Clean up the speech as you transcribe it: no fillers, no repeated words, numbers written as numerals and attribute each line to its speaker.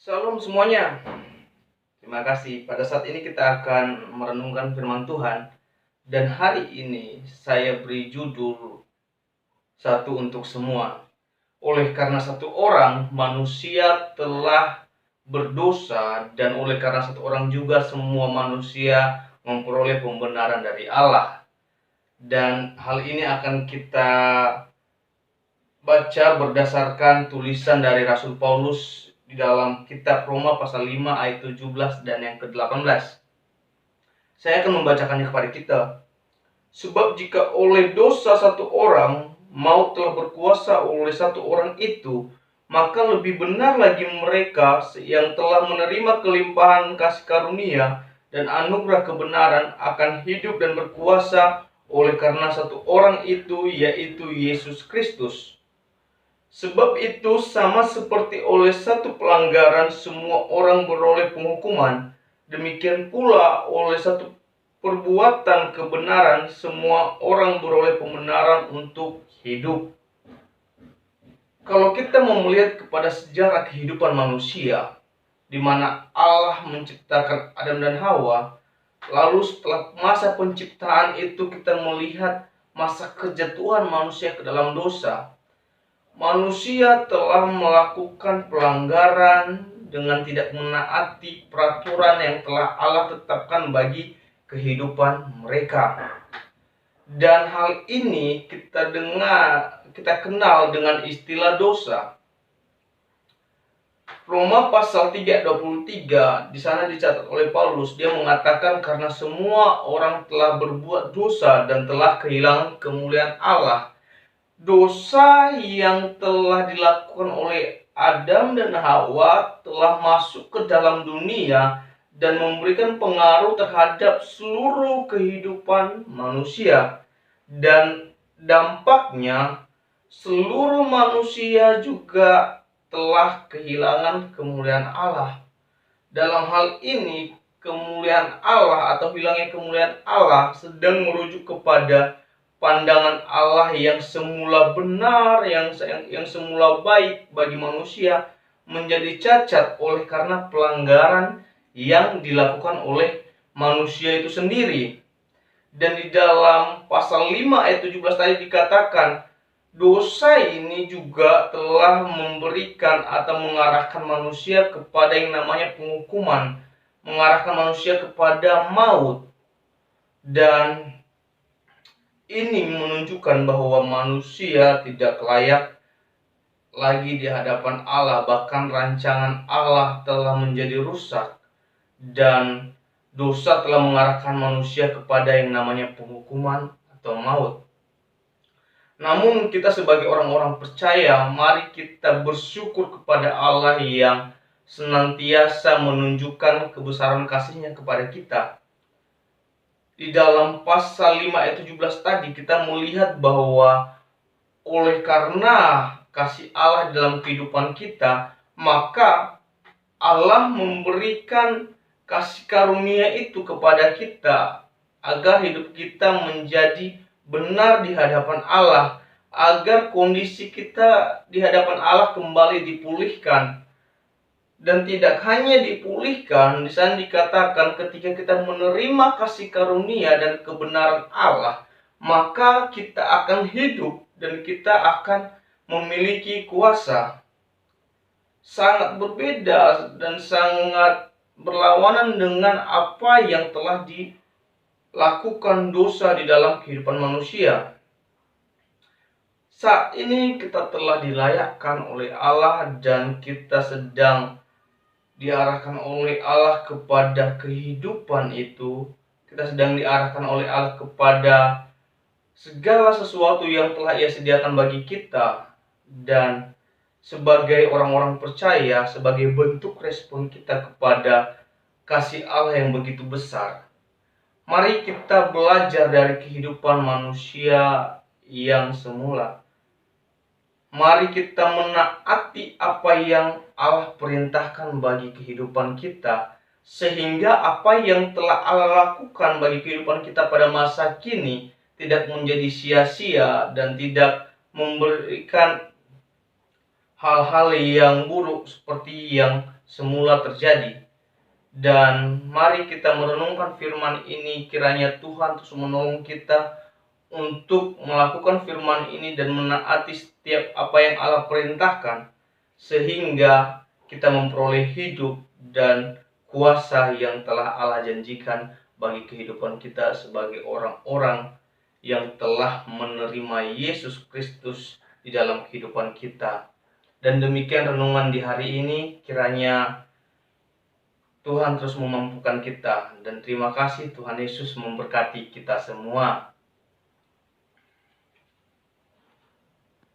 Speaker 1: Shalom semuanya. Terima kasih. Pada saat ini kita akan merenungkan firman Tuhan. Dan hari ini saya beri judul Satu untuk Semua. Oleh karena satu orang manusia telah berdosa, dan oleh karena satu orang juga semua manusia memperoleh pembenaran dari Allah. Dan hal ini akan kita baca berdasarkan tulisan dari Rasul Paulus di dalam kitab Roma pasal 5 ayat 17 dan yang ke-18. Saya akan membacakannya kepada kita. Sebab jika oleh dosa satu orang maut telah berkuasa oleh satu orang itu, maka lebih benar lagi mereka yang telah menerima kelimpahan kasih karunia dan anugerah kebenaran akan hidup dan berkuasa oleh karena satu orang itu, yaitu Yesus Kristus. Sebab itu sama seperti oleh satu pelanggaran semua orang beroleh penghukuman, demikian pula oleh satu perbuatan kebenaran semua orang beroleh pembenaran untuk hidup. Kalau kita mau melihat kepada sejarah kehidupan manusia, di mana Allah menciptakan Adam dan Hawa, lalu setelah masa penciptaan itu kita melihat masa kejatuhan manusia ke dalam dosa. Manusia telah melakukan pelanggaran dengan tidak menaati peraturan yang telah Allah tetapkan bagi kehidupan mereka. Dan hal ini kita kenal dengan istilah dosa. Roma pasal 3:23 di sana dicatat oleh Paulus, dia mengatakan karena semua orang telah berbuat dosa dan telah kehilangan kemuliaan Allah. Dosa yang telah dilakukan oleh Adam dan Hawa telah masuk ke dalam dunia dan memberikan pengaruh terhadap seluruh kehidupan manusia. Dan dampaknya seluruh manusia juga telah kehilangan kemuliaan Allah. Dalam hal ini, kemuliaan Allah atau hilangnya kemuliaan Allah sedang merujuk kepada pandangan Allah yang semula benar, yang semula baik bagi manusia, menjadi cacat oleh karena pelanggaran yang dilakukan oleh manusia itu sendiri. Dan di dalam pasal 5 ayat 17 tadi dikatakan, dosa ini juga telah memberikan atau mengarahkan manusia kepada yang namanya penghukuman, mengarahkan manusia kepada maut. Dan ini menunjukkan bahwa manusia tidak layak lagi di hadapan Allah, bahkan rancangan Allah telah menjadi rusak dan dosa telah mengarahkan manusia kepada yang namanya penghukuman atau maut. Namun kita sebagai orang-orang percaya, mari kita bersyukur kepada Allah yang senantiasa menunjukkan kebesaran kasih-Nya kepada kita. Di dalam pasal 5 ayat 17 tadi kita melihat bahwa oleh karena kasih Allah dalam kehidupan kita, maka Allah memberikan kasih karunia itu kepada kita agar hidup kita menjadi benar di hadapan Allah, agar kondisi kita di hadapan Allah kembali dipulihkan. Dan tidak hanya dipulihkan, di sana dikatakan ketika kita menerima kasih karunia dan kebenaran Allah, maka kita akan hidup dan kita akan memiliki kuasa. Sangat berbeda dan sangat berlawanan dengan apa yang telah dilakukan dosa di dalam kehidupan manusia. Saat ini kita telah dilayakkan oleh Allah dan kita sedang diarahkan oleh Allah kepada kehidupan itu. Kita sedang diarahkan oleh Allah kepada segala sesuatu yang telah Ia sediakan bagi kita. Dan sebagai orang-orang percaya, sebagai bentuk respon kita kepada kasih Allah yang begitu besar, mari kita belajar dari kehidupan manusia yang semula. Mari kita menaati apa yang Allah perintahkan bagi kehidupan kita, sehingga apa yang telah Allah lakukan bagi kehidupan kita pada masa kini tidak menjadi sia-sia dan tidak memberikan hal-hal yang buruk seperti yang semula terjadi. Dan mari kita merenungkan firman ini, kiranya Tuhan terus menolong kita untuk melakukan firman ini dan menaati setiap apa yang Allah perintahkan, sehingga kita memperoleh hidup dan kuasa yang telah Allah janjikan bagi kehidupan kita sebagai orang-orang yang telah menerima Yesus Kristus di dalam kehidupan kita. Dan demikian renungan di hari ini, kiranya Tuhan terus memampukan kita, dan terima kasih Tuhan Yesus memberkati kita semua.